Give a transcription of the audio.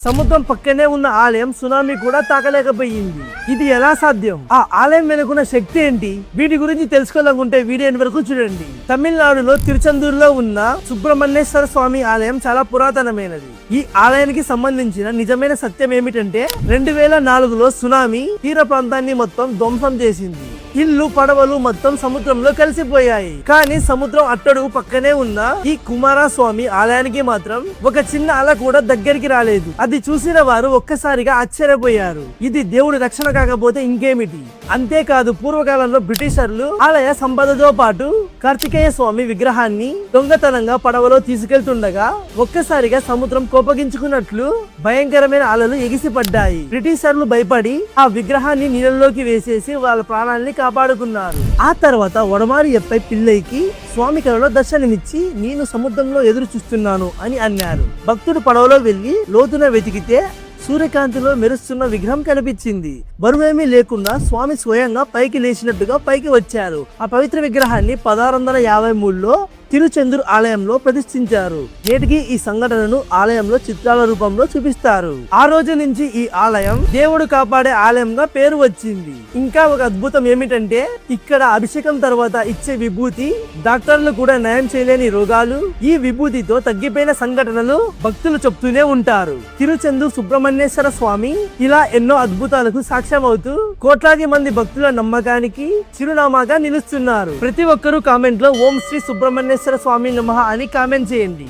సముద్రం పక్కనే ఉన్న ఆలయం సునామీ కూడా తాకలేకపోయింది. ఇది ఎలా సాధ్యం? ఆ ఆలయం వెనుకున్న శక్తి ఏంటి? వీటి గురించి తెలుసుకోవాలనుకుంటే వీడియో వరకు చూడండి. తమిళనాడులో తిరుచెందూరులో ఉన్న సుబ్రహ్మణ్యేశ్వర స్వామి ఆలయం చాలా పురాతనమైనది. ఈ ఆలయానికి సంబంధించిన నిజమైన సత్యం ఏమిటంటే 2004లో సునామీ తీర ప్రాంతాన్ని మొత్తం ధ్వంసం చేసింది. ఇల్లు పడవలు మొత్తం సముద్రంలో కలిసిపోయాయి. కానీ సముద్రం అట్టడుగు పక్కనే ఉన్న ఈ కుమారస్వామి ఆలయానికి మాత్రం ఒక చిన్న అల కూడా దగ్గరికి రాలేదు. అది చూసిన వారు ఒక్కసారిగా ఆశ్చర్యపోయారు. ఇది దేవుడి రక్షణ కాకపోతే ఇంకేమిటి? అంతేకాదు, పూర్వకాలంలో బ్రిటిషర్లు ఆలయ సంపదతో పాటు కార్తికేయ స్వామి విగ్రహాన్ని దొంగతనంగా పడవలో తీసుకెళ్తుండగా ఒక్కసారిగా సముద్రం కోపగించుకున్నట్లు భయంకరమైన అలలు ఎగిసిపడ్డాయి. బ్రిటిషర్లు భయపడి ఆ విగ్రహాన్ని నీళ్ళలోకి వేసేసి వాళ్ళ ప్రాణాలని కాపాడుకున్నారు. ఆ తర్వాత వడమారియప్పై పిల్లైకి స్వామి కలలో దర్శనమిచ్చి నేను సముద్రంలో ఎదురు చూస్తున్నాను అని అన్నారు. భక్తుడు పడవలో వెళ్లి లోతున వెతికితే సూర్యకాంతిలో మెరుస్తున్న విగ్రహం కనిపించింది. బరువేమీ లేకుండా స్వామి స్వయంగా పైకి లేచినట్టుగా పైకి వచ్చారు. ఆ పవిత్ర విగ్రహాన్ని 1653లో తిరుచెందూరు ఆలయంలో ప్రతిష్ఠించారు. నేటికి ఈ సంఘటనను ఆలయంలో చిత్రాల రూపంలో చూపిస్తారు. ఆ రోజు నుంచి ఈ ఆలయం దేవుడు కాపాడే ఆలయంగా పేరు వచ్చింది. ఇంకా ఒక అద్భుతం ఏమిటంటే ఇక్కడ అభిషేకం తర్వాత ఇచ్చే విభూతి డాక్టర్లు కూడా నయం చేయలేని రోగాలు ఈ విభూతితో తగ్గిపోయిన సంఘటనలు భక్తులు చెప్తూనే ఉంటారు. తిరుచెందూరు సుబ్రహ్మణ్యేశ్వర స్వామి ఇలా ఎన్నో అద్భుతాలకు సాక్ష్యం అవుతూ కోట్లాది మంది భక్తుల నమ్మకానికి చిరునామాగా నిలుస్తున్నారు. ప్రతి ఒక్కరూ కామెంట్ లో ఓం శ్రీ సుబ్రహ్మణ్యేశ్వర స్వామి నమః అని కామెంట్ చేయండి.